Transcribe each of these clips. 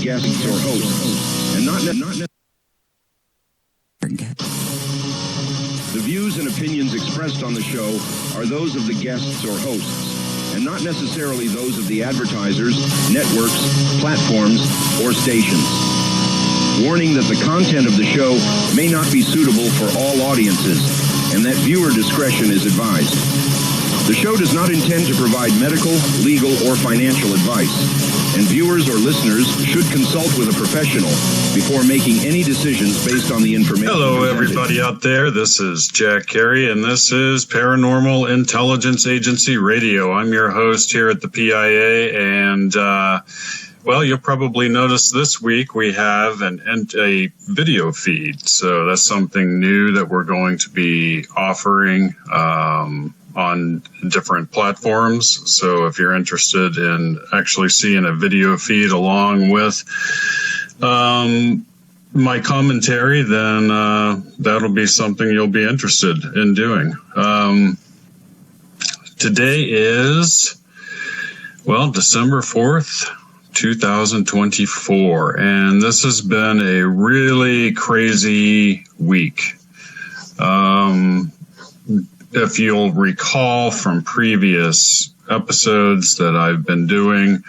guests or hosts, and not the views and opinions expressed on the show are those of the guests or hosts, and not necessarily those of the advertisers, networks, platforms, or stations. Warning that the content of the show may not be suitable for all audiences, and that viewer discretion is advised. The show does not intend to provide medical, legal, or financial advice, and viewers or listeners should consult with a professional before making any decisions based on the information. Hello, presented. everybody out there. This is Jack Carey, and this is Paranormal Intelligence Agency Radio. I'm your host here at the PIA, and well, you'll probably notice this week we have a video feed. So that's something new that we're going to be offering on different platforms. So if you're interested in actually seeing a video feed along with my commentary, then that'll be something you'll be interested in doing. Today is, well, December 4th. 2024, and this has been a really crazy week. If you'll recall from previous episodes that I've been doing,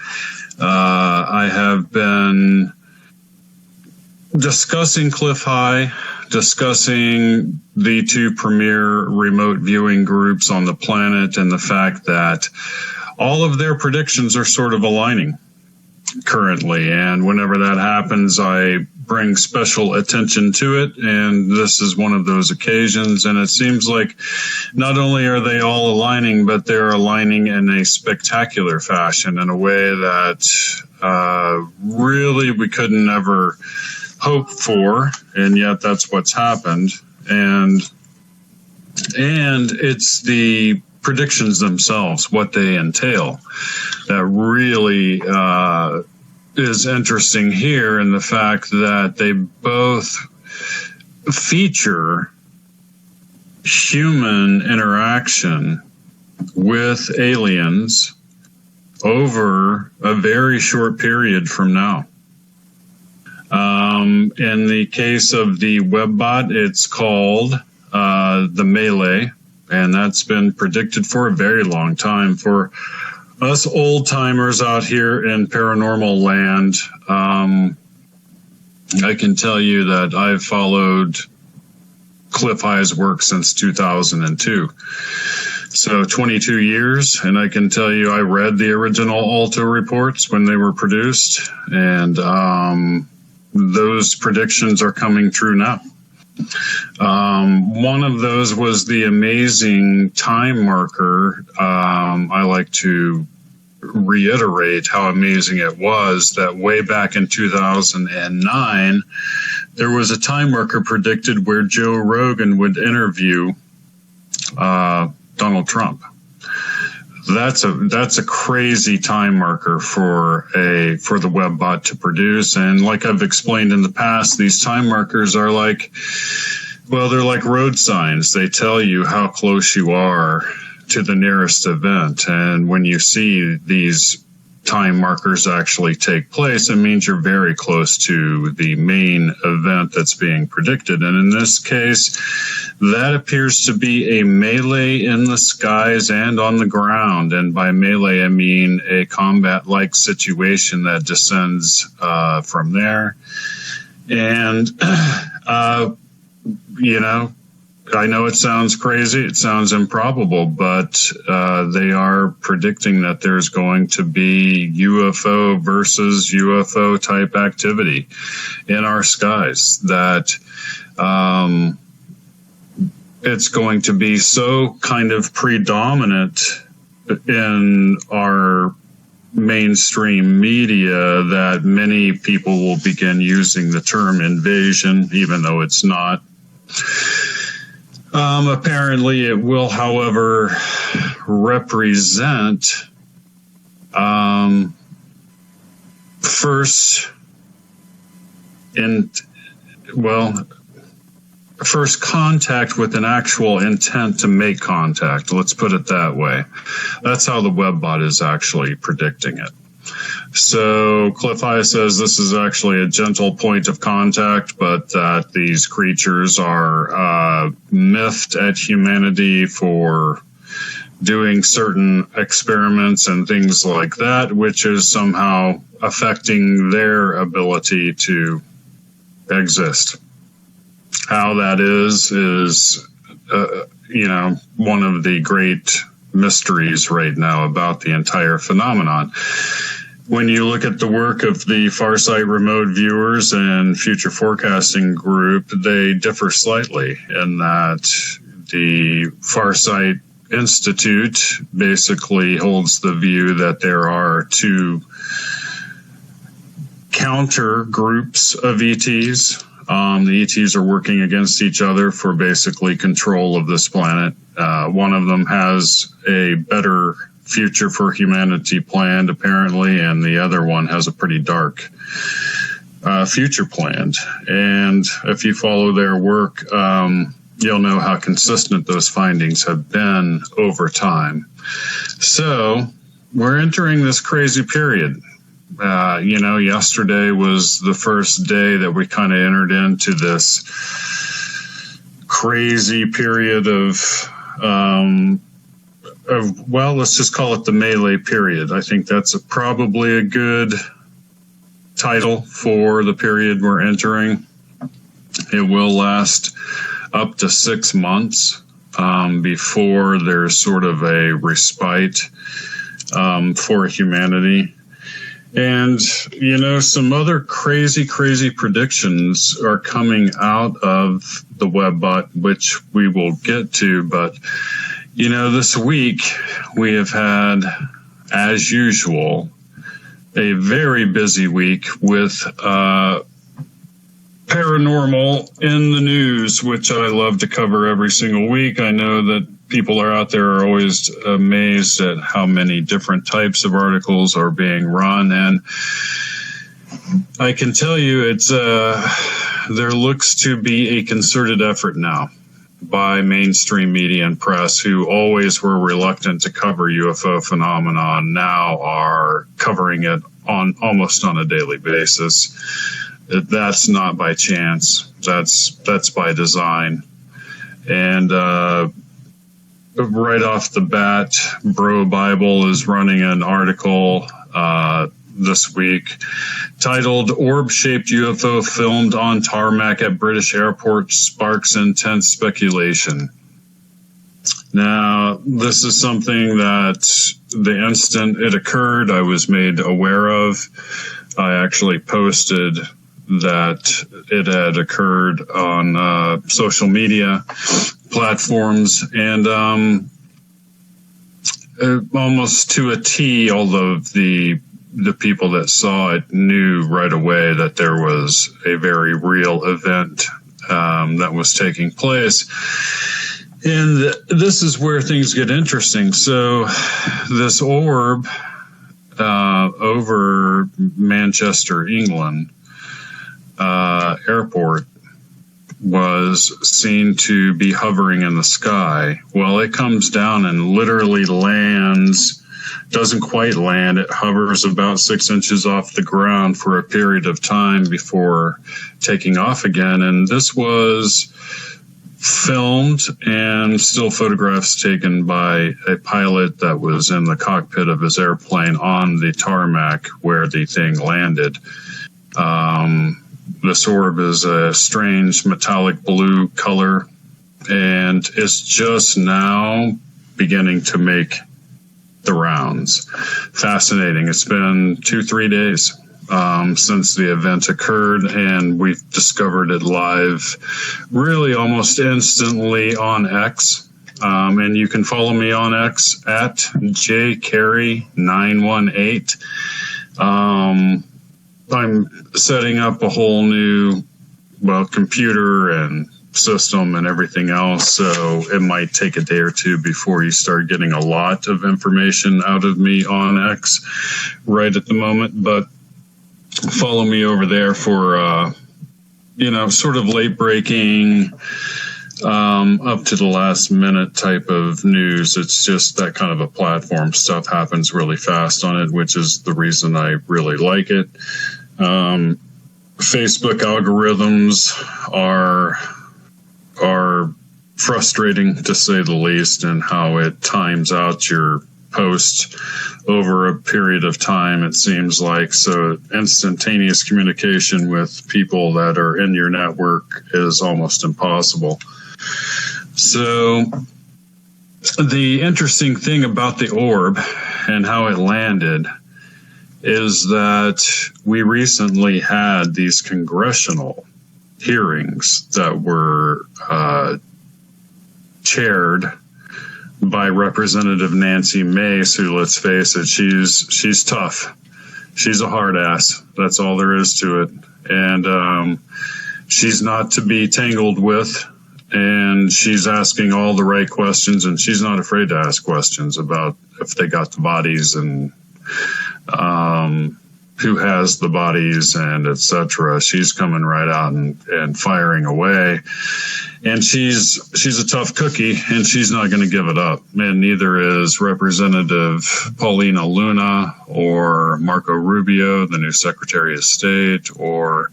I have been discussing Cliff High, discussing the two premier remote viewing groups on the planet, and the fact that all of their predictions are sort of aligning currently, and whenever that happens, I bring special attention to it, and this is one of those occasions. And it seems like not only are they all aligning, but they're aligning in a spectacular fashion, in a way that really we couldn't ever hope for, and yet that's what's happened. And it's the predictions themselves, what they entail, that really is interesting here, in the fact that they both feature human interaction with aliens over a very short period from now. In the case of the WebBot, it's called the Melee. And that's been predicted for a very long time. For us old timers out here in paranormal land, I can tell you that I've followed Cliff High's work since 2002. So 22 years, and I can tell you I read the original Alto reports when they were produced, and those predictions are coming true now. One of those was the amazing time marker. I like to reiterate how amazing it was that way back in 2009, there was a time marker predicted where Joe Rogan would interview Donald Trump. That's a crazy time marker for the WebBot to produce. And like I've explained in the past, these time markers are like, well, they're like road signs. They tell you how close you are to the nearest event. And when you see these time markers actually take place, it means you're very close to the main event that's being predicted. And in this case, that appears to be a melee in the skies and on the ground. And by melee, I mean a combat-like situation that descends from there. And, I know it sounds crazy, it sounds improbable, but they are predicting that there's going to be UFO versus UFO type activity in our skies, that it's going to be so kind of predominant in our mainstream media that many people will begin using the term invasion, even though it's not. Apparently it will, however, represent first contact with an actual intent to make contact. Let's put it that way. That's how the WebBot is actually predicting it. So Cliff High says this is actually a gentle point of contact, but that these creatures are miffed at humanity for doing certain experiments and things like that, which is somehow affecting their ability to exist. How that is one of the great mysteries right now about the entire phenomenon. When you look at the work of the Farsight Remote Viewers and Future Forecasting Group, they differ slightly in that the Farsight Institute basically holds the view that there are two counter groups of ETs. The ETs are working against each other for basically control of this planet. One of them has a better future for humanity planned, apparently, and the other one has a pretty dark future planned. And if you follow their work, you'll know how consistent those findings have been over time. So we're entering this crazy period. Yesterday was the first day that we kind of entered into this crazy period of let's just call it the melee period. I think that's probably a good title for the period we're entering. It will last up to 6 months before there's sort of a respite for humanity. And, some other crazy predictions are coming out of the webbot, which we will get to. But, this week we have had, as usual, a very busy week with paranormal in the news, which I love to cover every single week. I know that people are out there are always amazed at how many different types of articles are being run. And I can tell you there looks to be a concerted effort now by mainstream media and press, who always were reluctant to cover UFO phenomenon, now are covering it almost on a daily basis. That's not by chance. That's by design. And right off the bat, Bro Bible is running an article this week titled "Orb-Shaped UFO Filmed on Tarmac at British Airport Sparks Intense Speculation." Now, this is something that the instant it occurred, I was made aware of. I actually posted that it had occurred on social media platforms, and almost to a T, all of the people that saw it knew right away that there was a very real event that was taking place. And this is where things get interesting. So this orb over Manchester, England, airport was seen to be hovering in the sky. Well, it comes down and literally lands, doesn't quite land. It hovers about 6 inches off the ground for a period of time before taking off again. And this was filmed and still photographs taken by a pilot that was in the cockpit of his airplane on the tarmac where the thing landed. This orb is a strange metallic blue color, and it's just now beginning to make the rounds. Fascinating. It's been 2-3 days since the event occurred, and we've discovered it live really almost instantly on X. And you can follow me on X at jcarey918. I'm setting up a whole new, computer and system and everything else, so it might take a day or two before you start getting a lot of information out of me on X right at the moment. But follow me over there for, sort of late-breaking up to the last minute type of news. It's just that kind of a platform. Stuff happens really fast on it, which is the reason I really like it. Facebook algorithms are frustrating, to say the least, in how it times out your post over a period of time, it seems like. So instantaneous communication with people that are in your network is almost impossible. So the interesting thing about the orb and how it landed is that we recently had these congressional hearings that were chaired by Representative Nancy Mace, who, let's face it, she's tough. She's a hard ass. That's all there is to it. And she's not to be tangled with. And she's asking all the right questions, and she's not afraid to ask questions about if they got the bodies and who has the bodies and etc. She's coming right out and firing away. And she's a tough cookie, and she's not going to give it up. And neither is Representative Paulina Luna or Marco Rubio, the new Secretary of State, or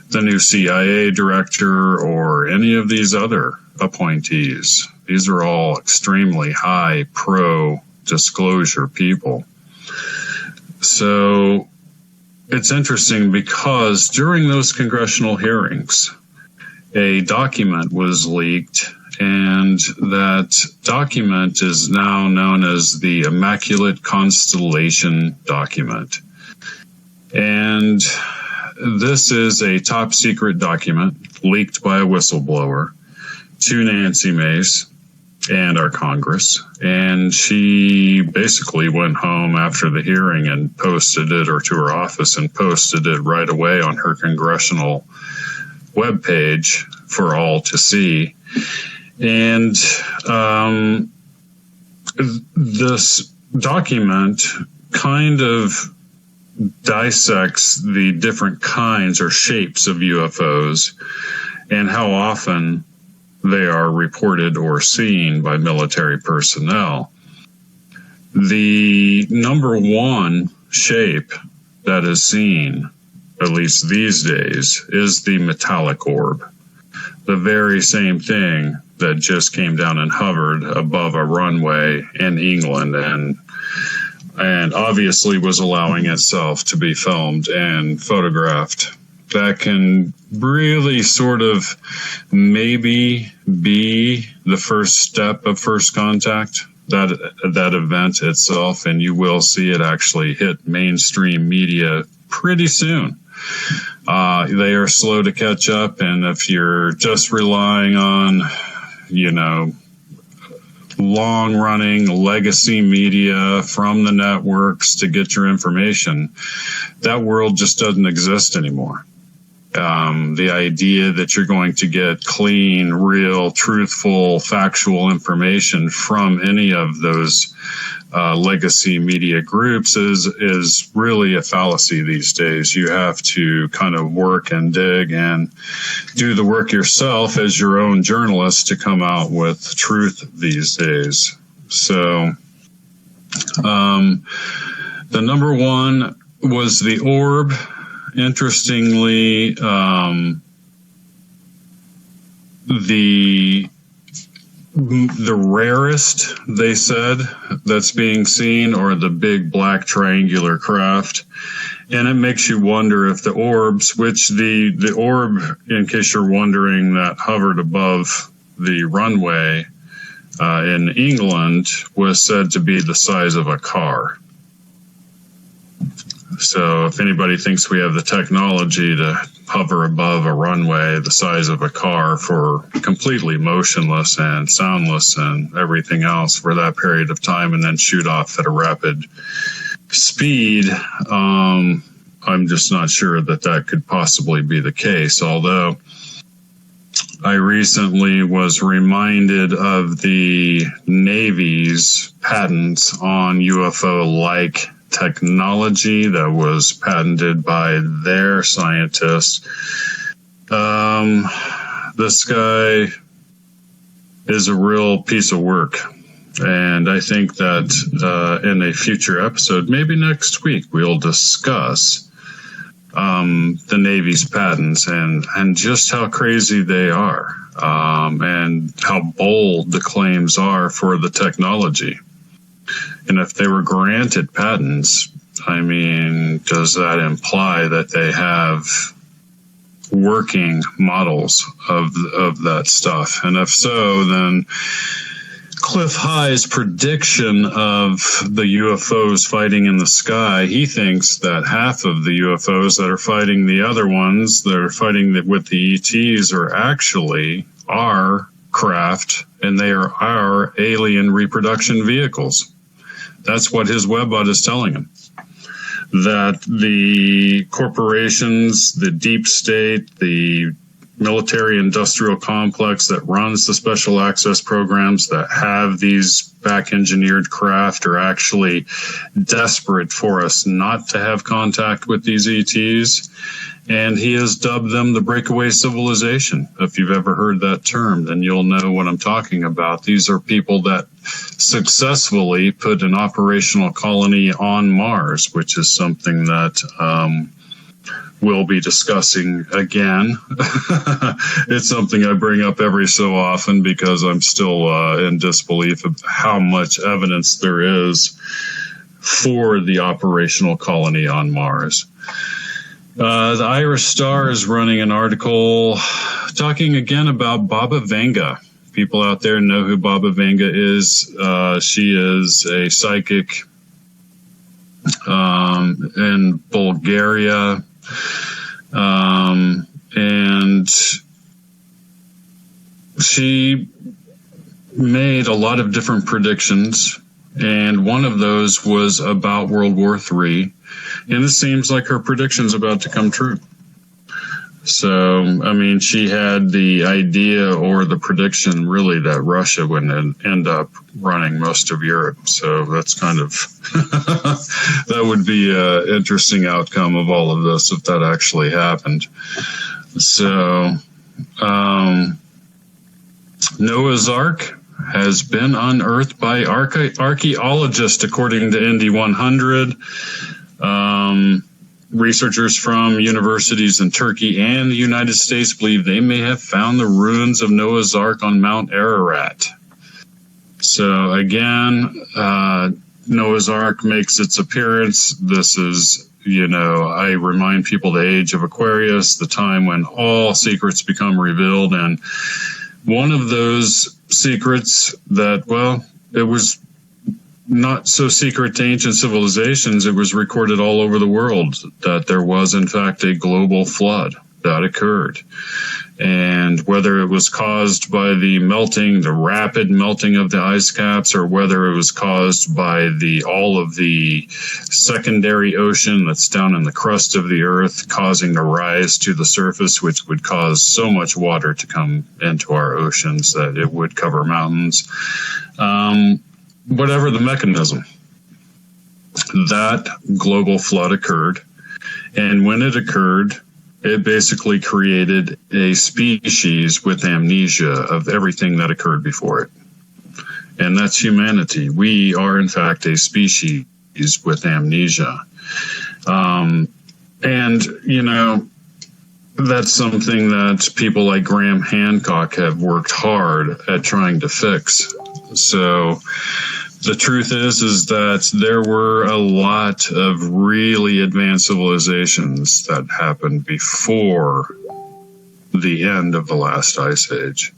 the new CIA director, or any of these other appointees. These are all extremely high pro-disclosure people. So it's interesting because during those congressional hearings, a document was leaked, and that document is now known as the Immaculate Constellation document. And this is a top secret document leaked by a whistleblower to Nancy Mace and our Congress. And she basically went home after the hearing and posted it, or to her office and posted it right away on her congressional webpage for all to see. And this document kind of dissects the different kinds or shapes of UFOs and how often they are reported or seen by military personnel. The number one shape that is seen, at least these days, is the metallic orb. The very same thing that just came down and hovered above a runway in England and obviously was allowing itself to be filmed and photographed. That can really sort of maybe be the first step of first contact, that event itself, and you will see it actually hit mainstream media pretty soon. They are slow to catch up, and if you're just relying on, long-running legacy media from the networks to get your information, that world just doesn't exist anymore. The idea that you're going to get clean, real, truthful, factual information from any of those legacy media groups is really a fallacy these days. You have to kind of work and dig and do the work yourself as your own journalist to come out with truth these days. So the number one was the orb. Interestingly, the rarest, they said, that's being seen are the big black triangular craft. And it makes you wonder if the orbs, which the orb, in case you're wondering, that hovered above the runway in England, was said to be the size of a car. So if anybody thinks we have the technology to hover above a runway the size of a car for completely motionless and soundless and everything else for that period of time and then shoot off at a rapid speed, I'm just not sure that could possibly be the case. Although I recently was reminded of the Navy's patents on UFO-like technology that was patented by their scientists. This guy, is a real piece of work. And I think that in a future episode, maybe next week, we'll discuss the Navy's patents and just how crazy they are, and how bold the claims are for the technology. And if they were granted patents, I mean, does that imply that they have working models of that stuff? And if so, then Cliff High's prediction of the UFOs fighting in the sky, he thinks that half of the UFOs that are fighting the other ones that are fighting with the ETs are actually our craft, and they are our alien reproduction vehicles. That's what his webbot is telling him. That the corporations, the deep state, the military-industrial complex that runs the special access programs that have these back-engineered craft are actually desperate for us not to have contact with these ETs. And he has dubbed them the breakaway civilization. If you've ever heard that term, then you'll know what I'm talking about. These are people that successfully put an operational colony on Mars, which is something that we'll be discussing again. It's something I bring up every so often because I'm still in disbelief of how much evidence there is for the operational colony on Mars. The Irish Star is running an article talking again about Baba Vanga. People out there know who Baba Vanga is. She is a psychic in Bulgaria. And she made a lot of different predictions, and one of those was about World War III, and it seems like her prediction's about to come true. So, I mean, she had the idea or the prediction really that Russia would end up running most of Europe. So that's kind of, that would be an interesting outcome of all of this if that actually happened. So, Noah's Ark has been unearthed by archaeologists, according to Indy 100. Researchers from universities in Turkey and the United States believe they may have found the ruins of Noah's Ark on Mount Ararat. So again, Noah's Ark makes its appearance. This is, I remind people the age of Aquarius, the time when all secrets become revealed. And one of those secrets that, well, it was not so secret to ancient civilizations, it was recorded all over the world that there was, in fact, a global flood that occurred. And whether it was caused by the rapid melting of the ice caps, or whether it was caused by all of the secondary ocean that's down in the crust of the earth, causing a rise to the surface, which would cause so much water to come into our oceans that it would cover mountains. Whatever the mechanism, that global flood occurred. And when it occurred, it basically created a species with amnesia of everything that occurred before it. And that's humanity. We are, in fact, a species with amnesia. And, that's something that people like Graham Hancock have worked hard at trying to fix. So the truth is that there were a lot of really advanced civilizations that happened before the end of the last ice age.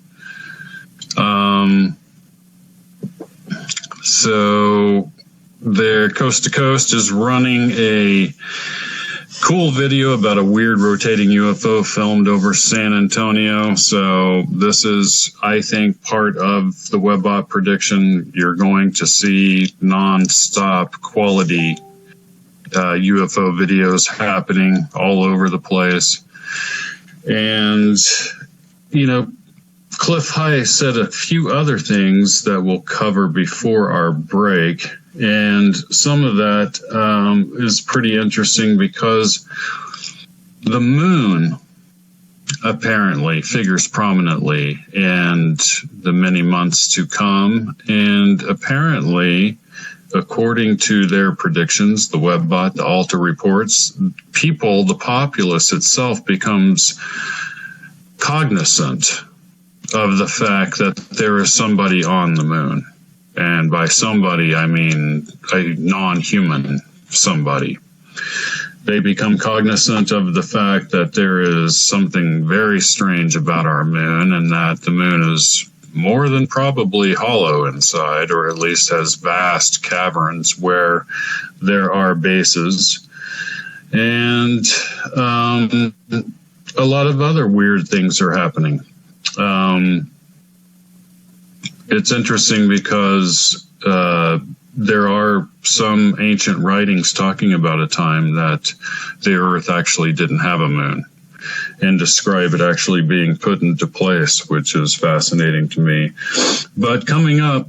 So their Coast to Coast is running a cool video about a weird rotating UFO filmed over San Antonio. So this is, I think, part of the Webbot prediction. You're going to see non-stop quality UFO videos happening all over the place. And, Cliff High said a few other things that we'll cover before our break. And some of that is pretty interesting because the moon apparently figures prominently in the many months to come. And apparently, according to their predictions, the Webbot, the Alta reports, people, the populace itself, becomes cognizant of the fact that there is somebody on the moon. And by somebody, I mean a non-human somebody. They become cognizant of the fact that there is something very strange about our moon, and that the moon is more than probably hollow inside, or at least has vast caverns where there are bases. And a lot of other weird things are happening. It's interesting because there are some ancient writings talking about a time that the Earth actually didn't have a moon, and describe it actually being put into place, which is fascinating to me. But coming up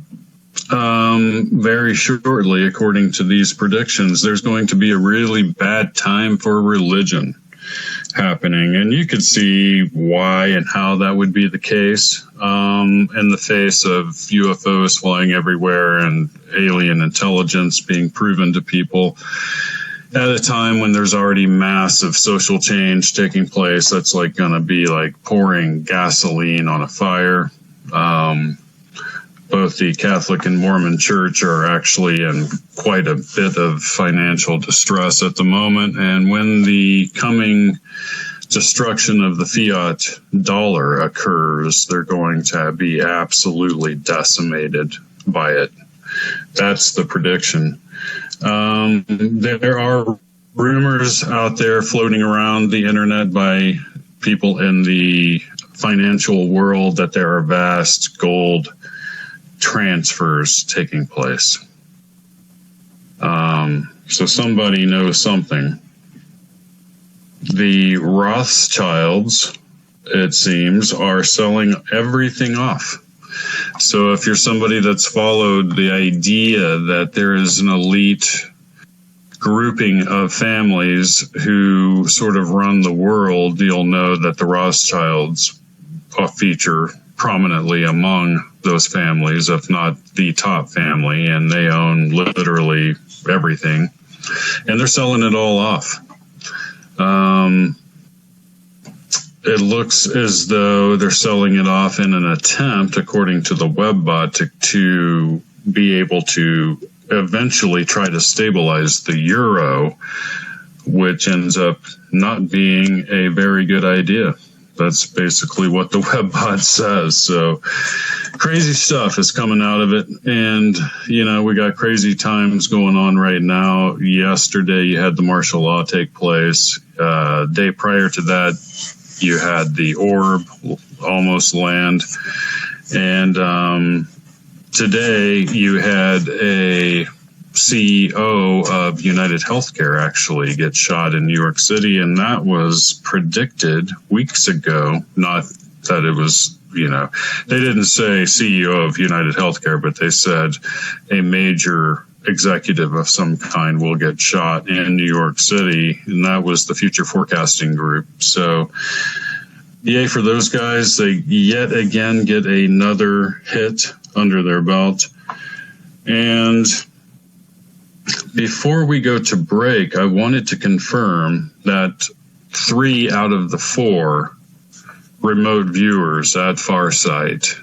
very shortly, according to these predictions, there's going to be a really bad time for religion happening. And you could see why and how that would be the case in the face of UFOs flying everywhere and alien intelligence being proven to people at a time when there's already massive social change taking place. That's like going to be like pouring gasoline on a fire. Both the Catholic and Mormon Church are actually in quite a bit of financial distress at the moment. And when the coming destruction of the fiat dollar occurs, they're going to be absolutely decimated by it. That's the prediction. There are rumors out there floating around the internet by people in the financial world that there are vast gold transfers taking place. So somebody knows something. The Rothschilds, it seems, are selling everything off. So if you're somebody that's followed the idea that there is an elite grouping of families who sort of run the world, you'll know that the Rothschilds feature prominently among those families, if not the top family, and they own literally everything. And they're selling it all off. It looks as though they're selling it off in an attempt, according to the Webbot, to be able to eventually try to stabilize the euro, which ends up not being a very good idea. That's basically what the Webbot says. So crazy stuff is coming out of it. And, you know, we got crazy times going on right now. Yesterday, you had the martial law take place. Day prior to that, you had the orb almost land. And today, you had a CEO of United Healthcare actually get shot in New York City, and that was predicted weeks ago. Not that it was, you know, they didn't say CEO of United Healthcare, but they said a major executive of some kind will get shot in New York City, and that was the Future Forecasting Group. So yay for those guys. They yet again get another hit under their belt. And before we go to break, I wanted to confirm that 3 out of the 4 remote viewers at Farsight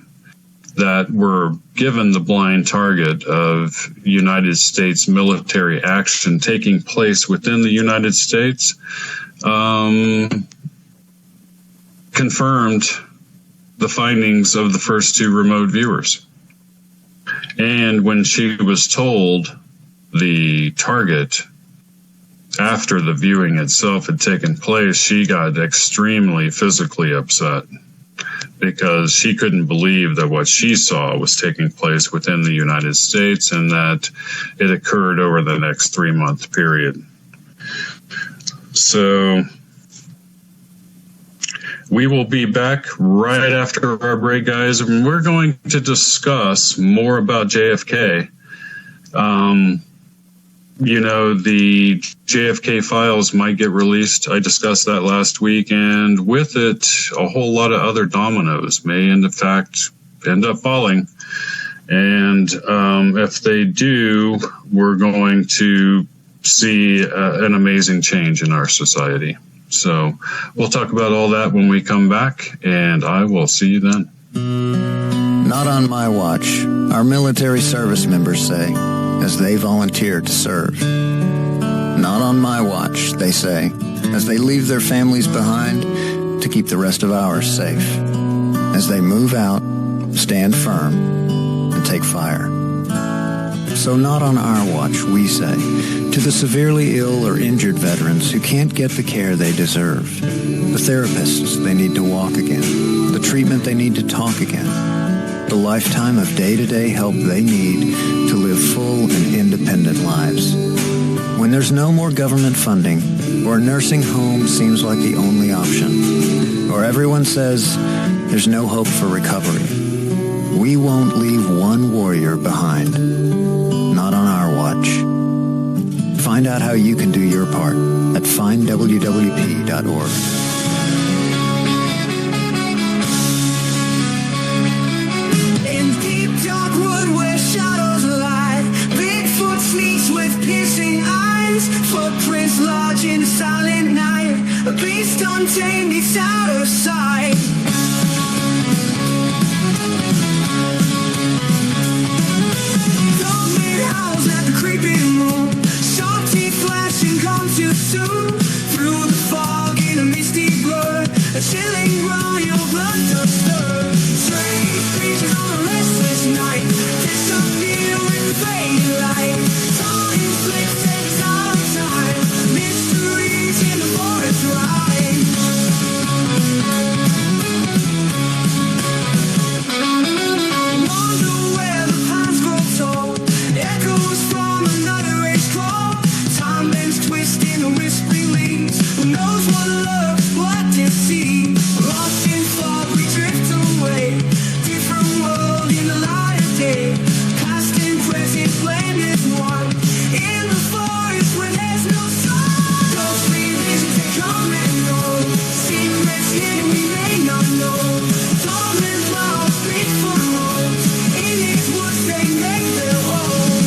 that were given the blind target of United States military action taking place within the United States confirmed the findings of the first 2 remote viewers. And when she was told the target after the viewing itself had taken place, she got extremely physically upset because she couldn't believe that what she saw was taking place within the United States and that it occurred over the next 3-month period. So we will be back right after our break, guys, and we're going to discuss more about JFK. the JFK files might get released. I discussed that last week, and with it, a whole lot of other dominoes may, in fact, end up falling. And if they do, we're going to see an amazing change in our society. So we'll talk about all that when we come back, and I will see you then. Not on my watch, our military service members say, as they volunteer to serve. Not on my watch, they say, as they leave their families behind to keep the rest of ours safe. As they move out, stand firm, and take fire. So not on our watch, we say, to the severely ill or injured veterans who can't get the care they deserve, the therapists they need to walk again, the treatment they need to talk again, the lifetime of day-to-day help they need to live full and independent lives. When there's no more government funding, or a nursing home seems like the only option, or everyone says there's no hope for recovery, we won't leave one warrior behind. Not on our watch. Find out how you can do your part at findwwp.org. Footprints lodge in the silent night. A beast untamed, it's out of sight. Dog-made howls at the creeping moon. Sharp teeth flashing, come too soon. Through the fog in a misty blur. A chilling run, your blood does stir. Strange creatures on a restless night. Disappear with the fading light. Time slips every time. Mysteries in the forest ride. Wonder where the pines grow tall. Echoes from another age call. Time bends, twisting the whispering leaves. Who knows what lurks, what deceit? Lost in fog, we drift away. Different world in the light of day. Past and present blend as one. In the forest where there's no sun. Ghostly visions that come and go. Secrets hidden we may not know. Dormant flowers speak for homes. In these woods they make their homes.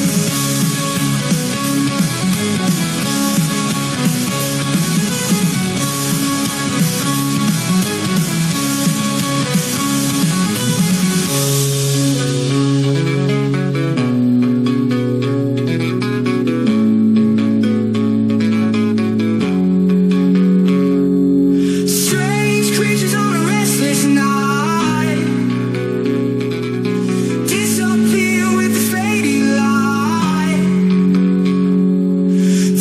Strange creatures on a restless night. Disappear with the fading light.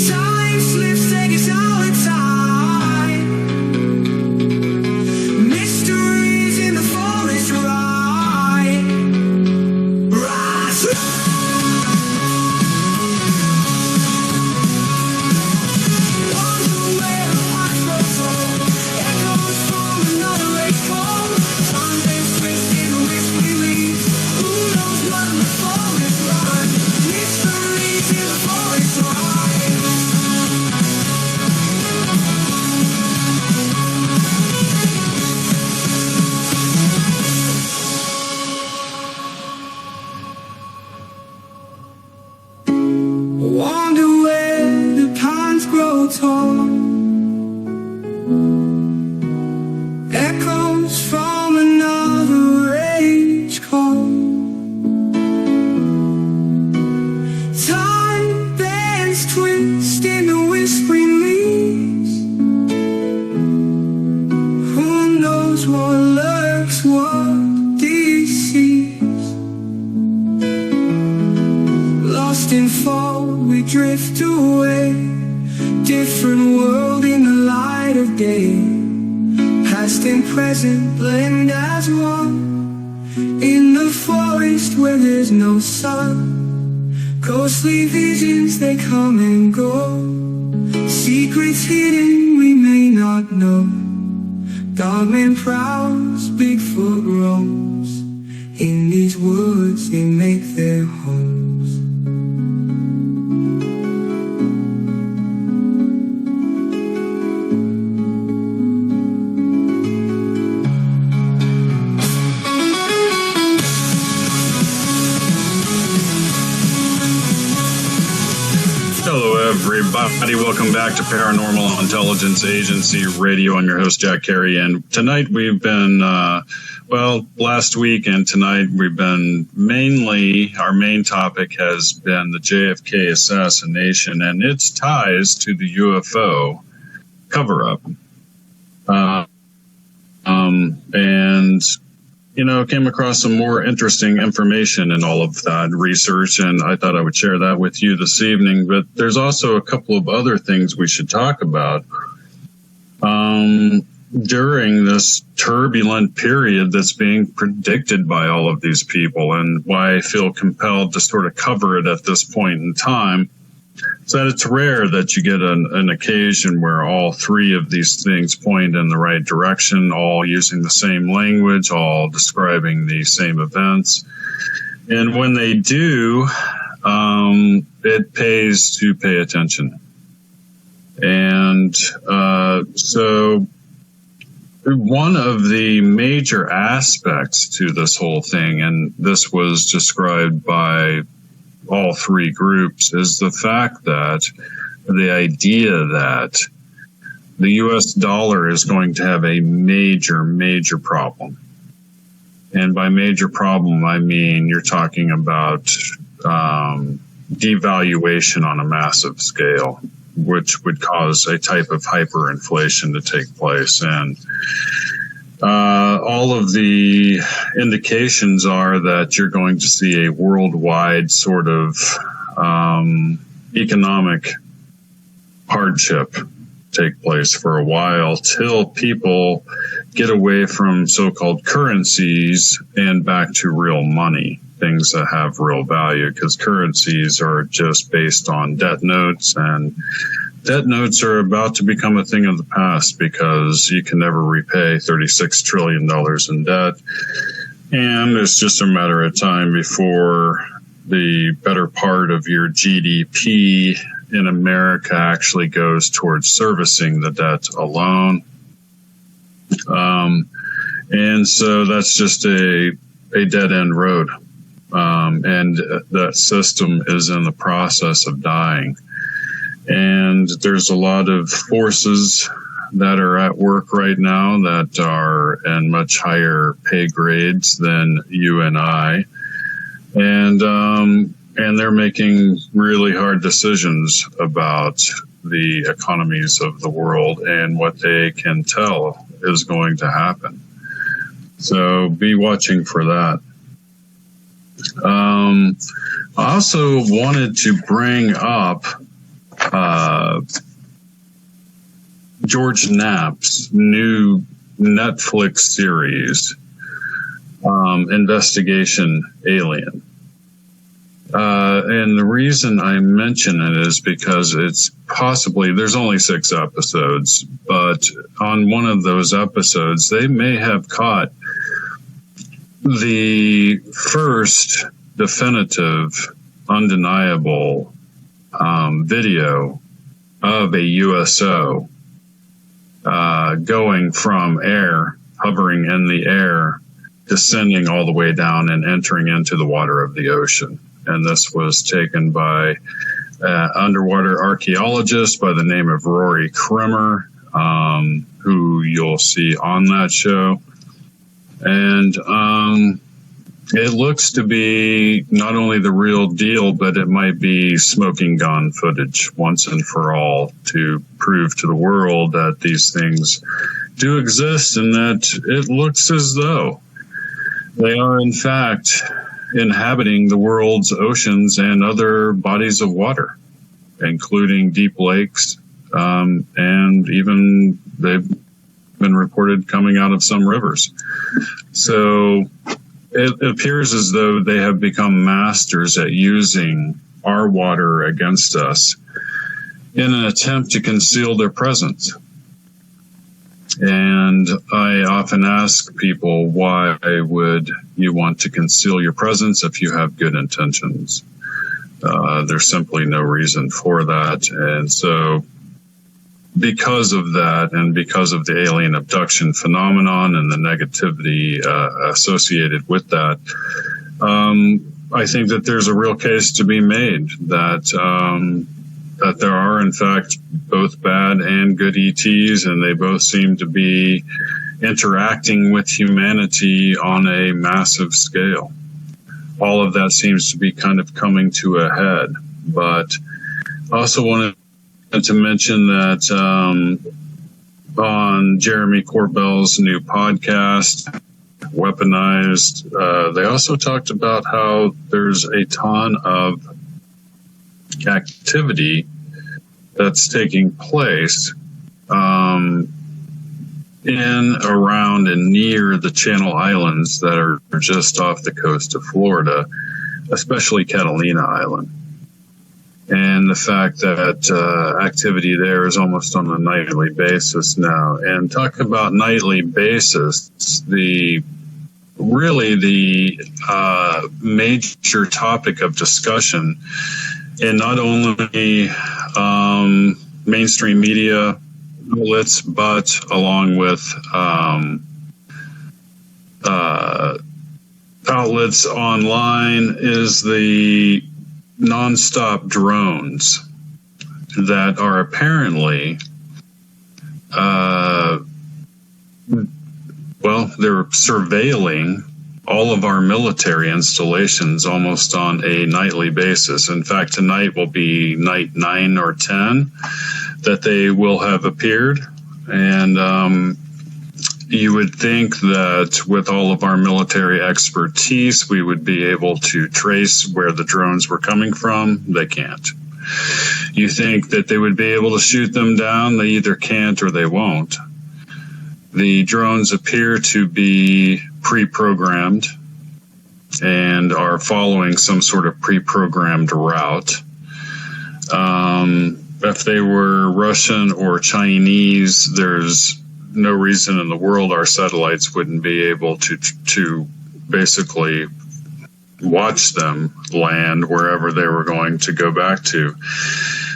Time slips, take us all in time. Mysteries in the forest ride. Rise. Wonder where the pines grow tall. Echoes from another age call. Time bends, twisting the whispering leaves. Who knows what the forest run? Mysteries in the forest ride. Wonder where the pines grow tall. Echoes from another age call. Time bends, twisting the whispering leaves. Who knows what lurks, what deceives? Lost in fog, we drift away. Different world in the light of day. Past and present blend as one. In the forest where there's no sun. Ghostly visions, they come and go. Secrets hidden we may not know. Dogman prowls, Bigfoot roams. In these woods they make their homes. everybody. Welcome back to Paranormal Intelligence Agency Radio. I'm your host, Jack Carey. And tonight we've been, last week and tonight we've been our main topic has been the JFK assassination and its ties to the UFO cover-up. Came across some more interesting information in all of that research, and I thought I would share that with you this evening. But there's also a couple of other things we should talk about during this turbulent period that's being predicted by all of these people, and why I feel compelled to sort of cover it at this point in time. So that it's rare that you get an occasion where all three of these things point in the right direction, all using the same language, all describing the same events. And when they do, it pays to pay attention. And so one of the major aspects to this whole thing, and this was described by all three groups, is the fact that the idea that the U.S. dollar is going to have a major, major problem. And by major problem, I mean you're talking about devaluation on a massive scale, which would cause a type of hyperinflation to take place. And all of the indications are that you're going to see a worldwide sort of economic hardship take place for a while till people get away from so-called currencies and back to real money, things that have real value, because currencies are just based on debt notes, and debt notes are about to become a thing of the past because you can never repay $36 trillion in debt. And it's just a matter of time before the better part of your GDP in America actually goes towards servicing the debt alone. And so that's just a dead end road. And that system is in the process of dying. And there's a lot of forces that are at work right now that are in much higher pay grades than you and I. And they're making really hard decisions about the economies of the world and what they can tell is going to happen. So be watching for that. I also wanted to bring up George Knapp's new Netflix series, Investigation Alien. And the reason I mention it is because it's possibly, there's only 6 episodes, but on one of those episodes, they may have caught the first definitive, undeniable video of a USO going from air, hovering in the air, descending all the way down and entering into the water of the ocean. And this was taken by underwater archaeologist by the name of Rory Krimmer, who you'll see on that show. And it looks to be not only the real deal, but it might be smoking gun footage once and for all to prove to the world that these things do exist and that it looks as though they are, in fact, inhabiting the world's oceans and other bodies of water, including deep lakes, and even they've been reported coming out of some rivers. So it appears as though they have become masters at using our water against us in an attempt to conceal their presence. And I often ask people, why would you want to conceal your presence if you have good intentions? There's simply no reason for that. And so because of that, and because of the alien abduction phenomenon and the negativity associated with that, I think that there's a real case to be made that that there are, in fact, both bad and good ETs, and they both seem to be interacting with humanity on a massive scale. All of that seems to be kind of coming to a head. But I also wanted to mention that on Jeremy Corbell's new podcast, Weaponized, they also talked about how there's a ton of activity that's taking place in, around, and near the Channel Islands that are just off the coast of Florida, especially Catalina Island. And the fact that activity there is almost on a nightly basis now. And talk about nightly basis, the major topic of discussion in not only mainstream media outlets, but along with outlets online, is the nonstop drones that are apparently, they're surveilling all of our military installations almost on a nightly basis. In fact, tonight will be night 9 or 10 that they will have appeared. And you would think that with all of our military expertise, we would be able to trace where the drones were coming from. They can't. You think that they would be able to shoot them down. They either can't or they won't. The drones appear to be pre-programmed and are following some sort of pre-programmed route. If they were Russian or Chinese, there's no reason in the world our satellites wouldn't be able to basically watch them land wherever they were going to go back to.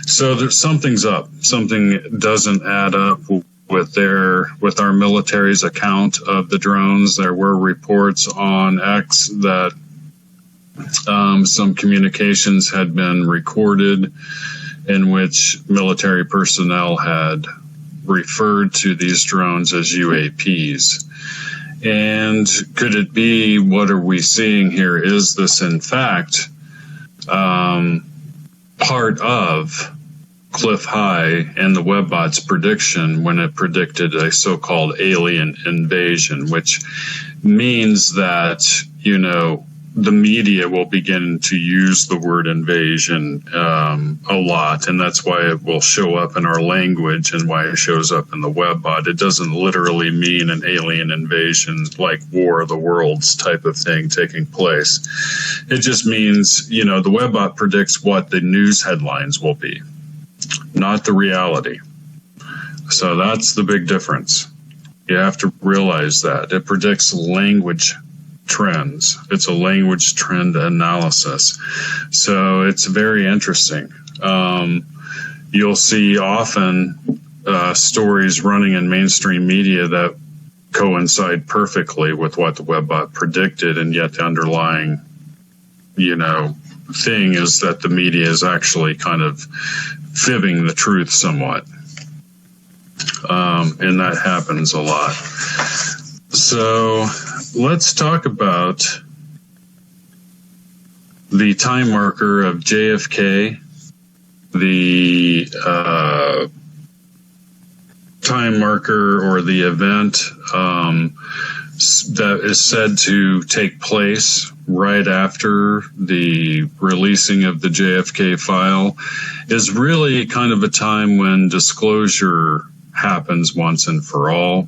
So something's up. Something doesn't add up with our military's account of the drones. There were reports on X that some communications had been recorded in which military personnel had referred to these drones as UAPs. And could it be, what are we seeing here? Is this in fact part of Cliff High and the Webbot's prediction when it predicted a so-called alien invasion, which means that, the media will begin to use the word invasion a lot, and that's why it will show up in our language and why it shows up in the Webbot. It doesn't literally mean an alien invasion like War of the Worlds type of thing taking place. It just means, the Webbot predicts what the news headlines will be, not the reality. So that's the big difference. You have to realize that. It predicts language trends. It's a language trend analysis. So it's very interesting. You'll see often stories running in mainstream media that coincide perfectly with what the Webbot predicted, and yet the underlying, thing is that the media is actually kind of fibbing the truth somewhat. And that happens a lot. So let's talk about the time marker of JFK, the time marker or the event that is said to take place right after the releasing of the JFK file is really kind of a time when disclosure happens once and for all.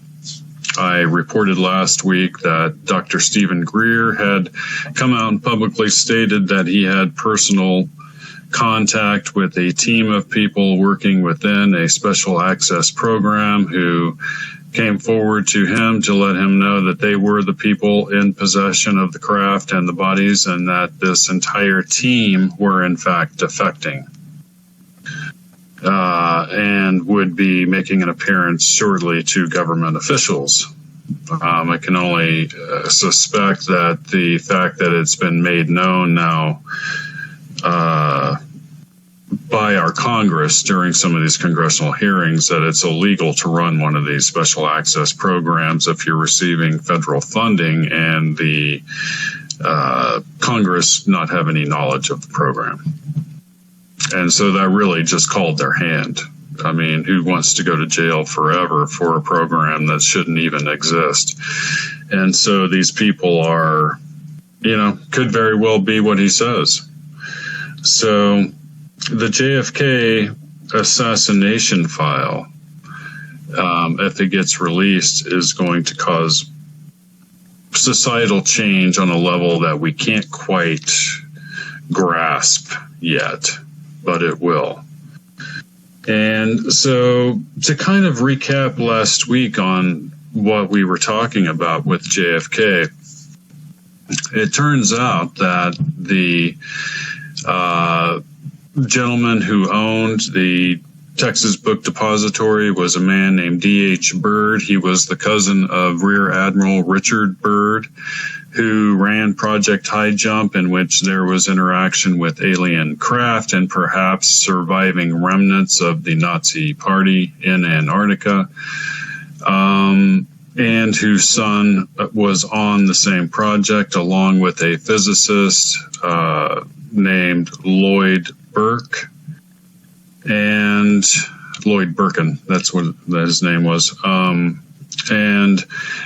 I reported last week that Dr. Stephen Greer had come out and publicly stated that he had personal contact with a team of people working within a special access program who came forward to him to let him know that they were the people in possession of the craft and the bodies, and that this entire team were in fact defecting. And would be making an appearance shortly to government officials. I can only suspect that the fact that it's been made known now by our Congress during some of these congressional hearings that it's illegal to run one of these special access programs if you're receiving federal funding and the Congress not have any knowledge of the program. And so that really just called their hand. I mean, who wants to go to jail forever for a program that shouldn't even exist? And so these people are, could very well be what he says. So the JFK assassination file, if it gets released, is going to cause societal change on a level that we can't quite grasp yet, but it will. And so to kind of recap last week on what we were talking about with JFK, it turns out that the gentleman who owned the Texas Book Depository was a man named D.H. Byrd. He was the cousin of Rear Admiral Richard Byrd, who ran Project High Jump, in which there was interaction with alien craft and perhaps surviving remnants of the Nazi Party in Antarctica, and whose son was on the same project along with a physicist named Lloyd Burke. And Lloyd Birkin, that's what his name was. And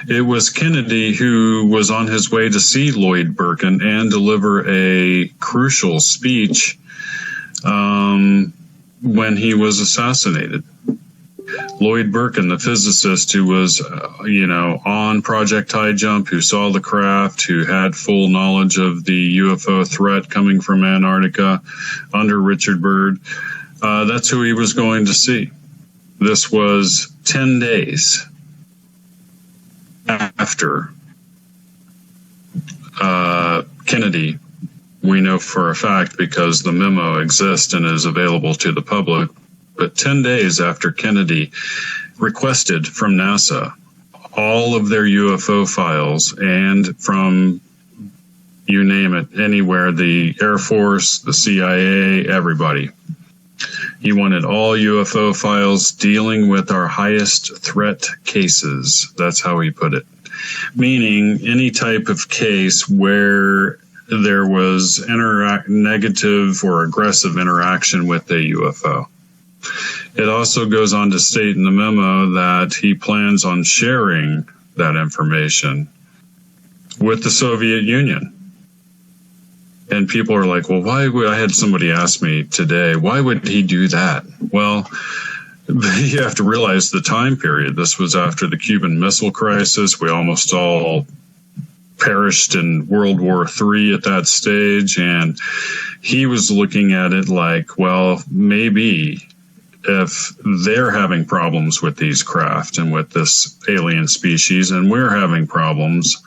it was Kennedy who was on his way to see Lloyd Birkin and deliver a crucial speech when he was assassinated. Lloyd Birkin, the physicist who was, on Project High Jump, who saw the craft, who had full knowledge of the UFO threat coming from Antarctica under Richard Byrd, that's who he was going to see. This was 10 days after Kennedy. We know for a fact because the memo exists and is available to the public, but 10 days after Kennedy requested from NASA all of their UFO files, and from, you name it, anywhere, the Air Force, the CIA, everybody. He wanted all UFO files dealing with our highest threat cases. That's how he put it. Meaning any type of case where there was negative or aggressive interaction with a UFO. It also goes on to state in the memo that he plans on sharing that information with the Soviet Union. And people are like, well, why would, I had somebody ask me today, why would he do that? Well, you have to realize the time period. This was after the Cuban Missile Crisis. We almost all perished in World War III at that stage. And he was looking at it like, well, maybe if they're having problems with these craft and with this alien species, and we're having problems,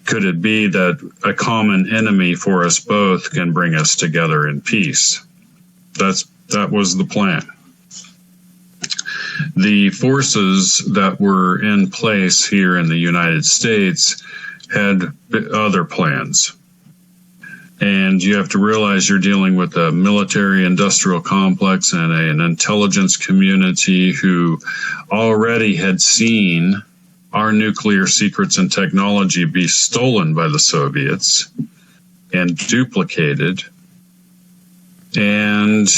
could it be that a common enemy for us both can bring us together in peace? That was the plan. The forces that were in place here in the United States had other plans. And you have to realize you're dealing with a military-industrial complex and an intelligence community who already had seen our nuclear secrets and technology be stolen by the Soviets and duplicated. And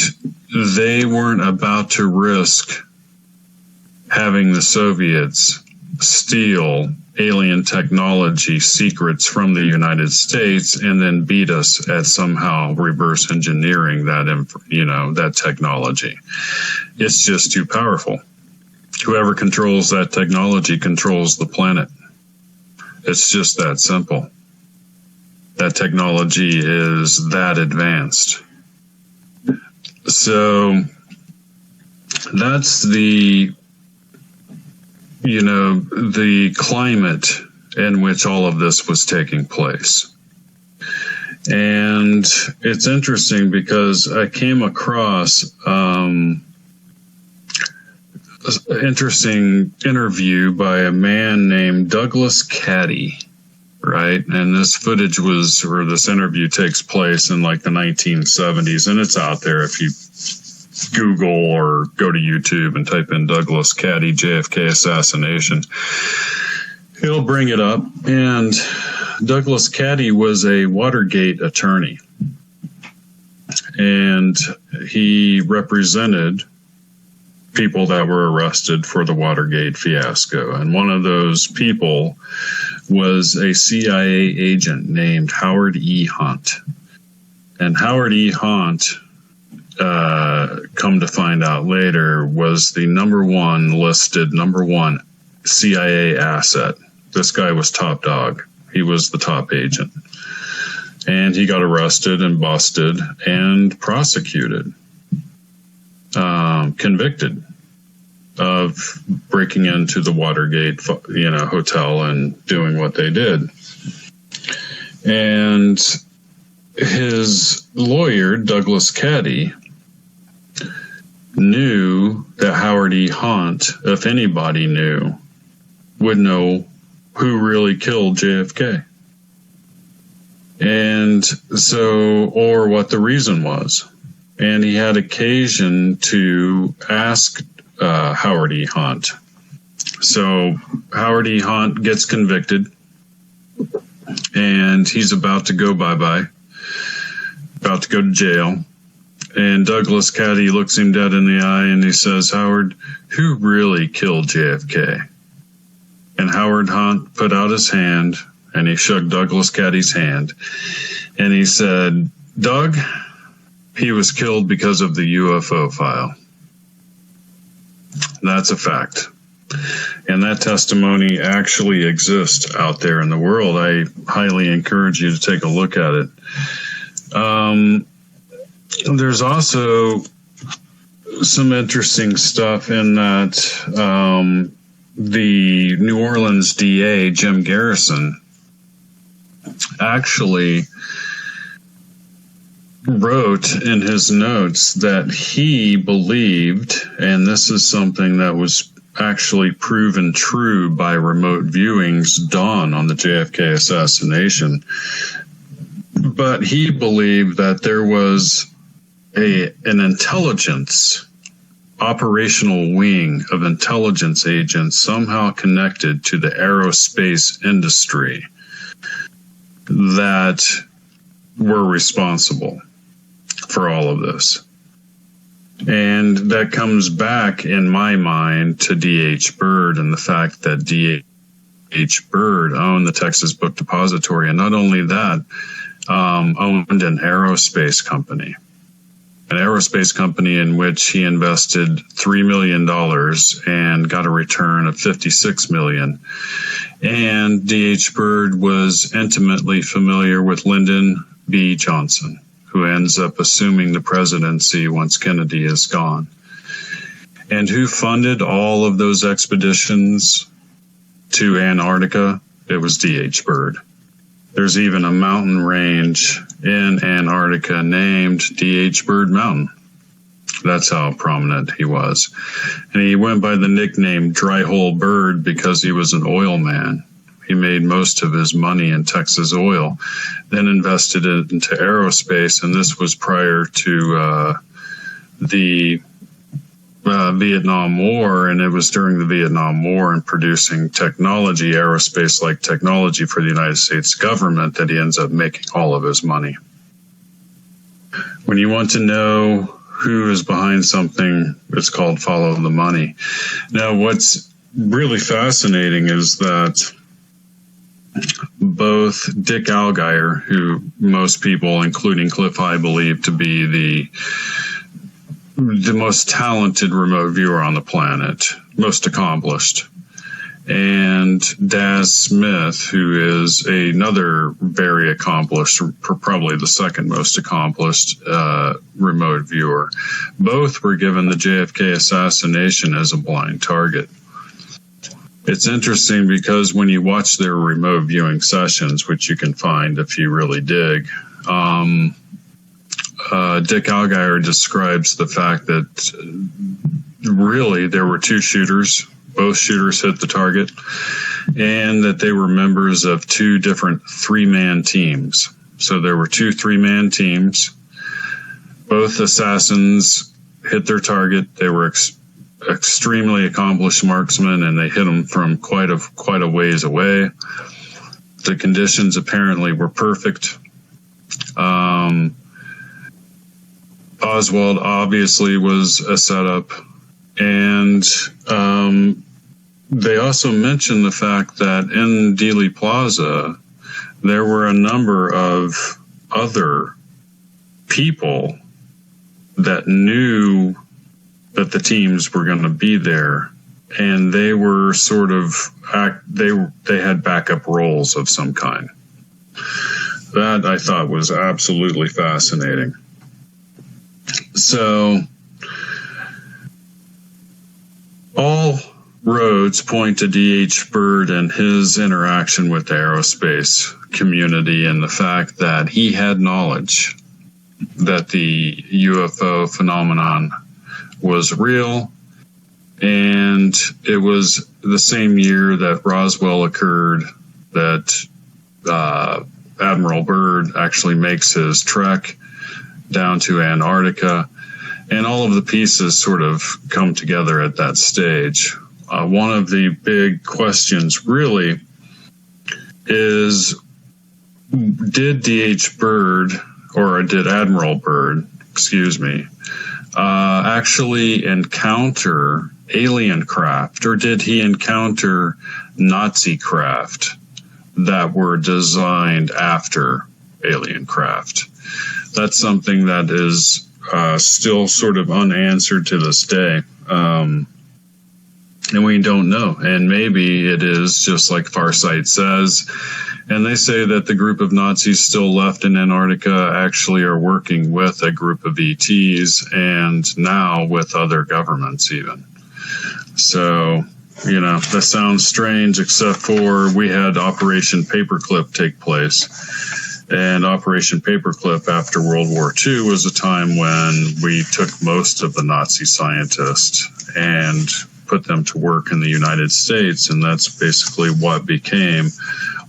they weren't about to risk having the Soviets steal alien technology secrets from the United States and then beat us at somehow reverse engineering that technology. It's just too powerful. Whoever controls that technology controls the planet. It's just that simple. That technology is that advanced. So that's the climate in which all of this was taking place. And it's interesting because I came across interesting interview by a man named Douglas Caddy, right? And this interview takes place in like the 1970s, and it's out there if you Google or go to YouTube and type in Douglas Caddy JFK assassination, it'll bring it up. And Douglas Caddy was a Watergate attorney, and he represented people that were arrested for the Watergate fiasco. And one of those people was a CIA agent named Howard E. Hunt. And Howard E. Hunt, come to find out later, was the number one CIA asset. This guy was top dog. He was the top agent. And he got arrested and busted and prosecuted, convicted of breaking into the Watergate, hotel and doing what they did. And his lawyer, Douglas Caddy, knew that Howard E. Hunt, if anybody knew, would know who really killed JFK. And so, or what the reason was. And he had occasion to ask Howard E. Hunt. So Howard E. Hunt gets convicted, and he's about to go bye-bye, about to go to jail. And Douglas Caddy looks him dead in the eye, and he says, "Howard, who really killed JFK?" And Howard Hunt put out his hand, and he shook Douglas Caddy's hand, and he said, "Doug, he was killed because of the UFO file." That's a fact. And that testimony actually exists out there in the world. I highly encourage you to take a look at it. There's also some interesting stuff in that the New Orleans DA, Jim Garrison, actually wrote in his notes that he believed, and this is something that was actually proven true by remote viewings done on the JFK assassination, but he believed that there was an intelligence, operational wing of intelligence agents somehow connected to the aerospace industry that were responsible for all of this. And that comes back in my mind to D.H. Byrd and the fact that D.H. Byrd owned the Texas Book Depository, and not only that, owned an aerospace company in which he invested $3 million and got a return of $56 million. And D.H. Byrd was intimately familiar with Lyndon B. Johnson, who ends up assuming the presidency once Kennedy is gone. And who funded all of those expeditions to Antarctica? It was D.H. Byrd. There's even a mountain range in Antarctica named D.H. Byrd Mountain. That's how prominent he was. And he went by the nickname Dry Hole Bird because he was an oil man. He made most of his money in Texas oil, then invested it into aerospace, and this was prior to the Vietnam War, and it was during the Vietnam War and producing technology, aerospace-like technology for the United States government, that he ends up making all of his money. When you want to know who is behind something, it's called follow the money. Now, what's really fascinating is that both Dick Allgaier, who most people, including Cliff High, believe to be the most talented remote viewer on the planet, most accomplished, and Daz Smith, who is another very accomplished, probably the second most accomplished remote viewer, both were given the JFK assassination as a blind target. It's interesting because when you watch their remote viewing sessions, which you can find if you really dig, Dick Allgaier describes the fact that really there were two shooters. Both shooters hit the target, and that they were members of two different three-man teams. So there were two three-man teams. Both assassins hit their target. They were extremely accomplished marksmen, and they hit them from quite a ways away. The conditions apparently were perfect. Oswald obviously was a setup, and they also mentioned the fact that in Dealey Plaza, there were a number of other people that knew that the teams were going to be there, and they were sort of they had backup roles of some kind. That I thought was absolutely fascinating. So all roads point to D.H. Byrd and his interaction with the aerospace community, and the fact that he had knowledge that the UFO phenomenon was real. And it was the same year that Roswell occurred that Admiral Byrd actually makes his trek down to Antarctica, and all of the pieces sort of come together at that stage. One of the big questions really is, did D.H. Byrd, or did Admiral Byrd, actually encounter alien craft, or did he encounter Nazi craft that were designed after alien craft? That's something that is still sort of unanswered to this day. And we don't know. And maybe it is just like Farsight says. And they say that the group of Nazis still left in Antarctica actually are working with a group of ETs, and now with other governments even. So, you know, that sounds strange, except for we had Operation Paperclip take place. And Operation Paperclip after World War II was a time when we took most of the Nazi scientists and put them to work in the United States, and that's basically what became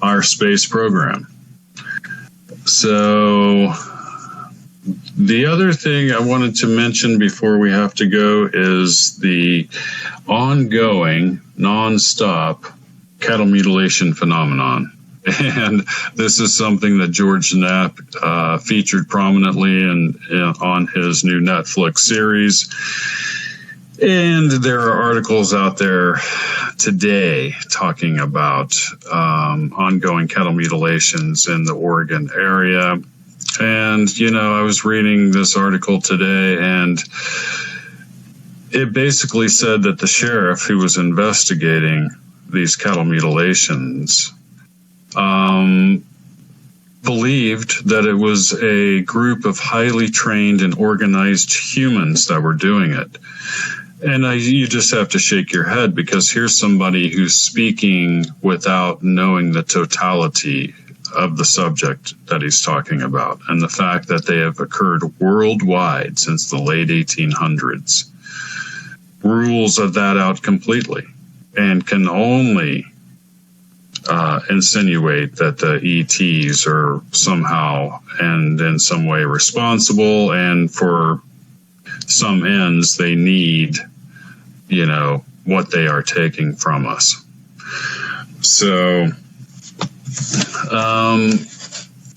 our space program. So the other thing I wanted to mention before we have to go is the ongoing, non-stop cattle mutilation phenomenon. And this is something that George Knapp featured prominently on his new Netflix series. And there are articles out there today talking about ongoing cattle mutilations in the Oregon area. And, you know, I was reading this article today, and it basically said that the sheriff who was investigating these cattle mutilations believed that it was a group of highly trained and organized humans that were doing it. And you just have to shake your head, because here's somebody who's speaking without knowing the totality of the subject that he's talking about, and the fact that they have occurred worldwide since the late 1800s. Rules of that out completely, and can only insinuate that the ETs are somehow and in some way responsible, and for some ends they need, you know, what they are taking from us. So,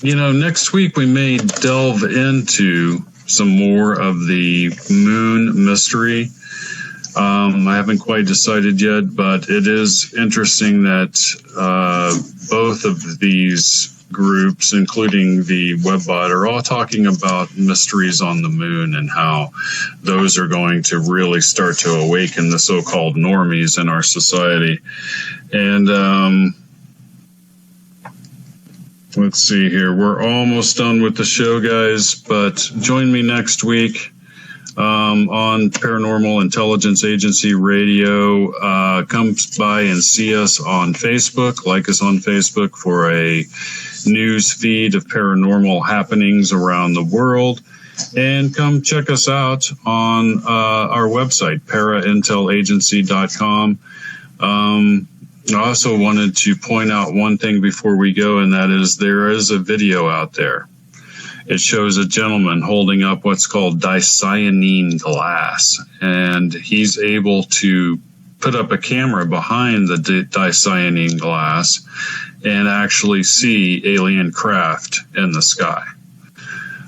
you know, next week we may delve into some more of the moon mystery. I haven't quite decided yet, but it is interesting that both of these groups, including the Webbot, are all talking about mysteries on the moon and how those are going to really start to awaken the so-called normies in our society. And let's see here. We're almost done with the show, guys, but join me next week on Paranormal Intelligence Agency Radio. Come by and see us on Facebook. Like us on Facebook for a news feed of paranormal happenings around the world. And come check us out on our website, paraintelagency.com. I also wanted to point out one thing before we go, and that is there is a video out there. it shows a gentleman holding up what's called dicyanine glass, and he's able to put up a camera behind the dicyanine glass and actually see alien craft in the sky.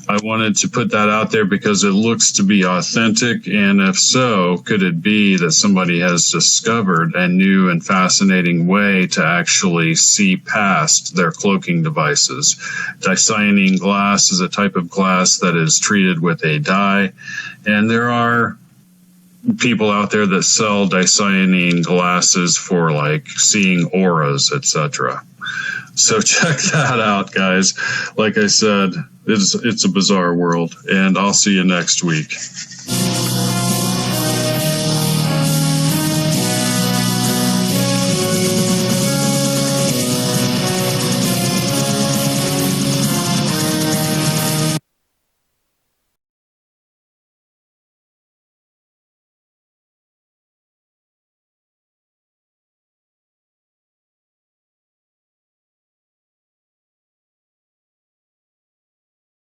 I wanted to put that out there because it looks to be authentic, and if so, could it be that somebody has discovered a new and fascinating way to actually see past their cloaking devices? Dicyanine glass is a type of glass that is treated with a dye, and there are people out there that sell dicyanine glasses for like seeing auras, etc. So check that out, guys. Like I said, it's a bizarre world, and I'll see you next week.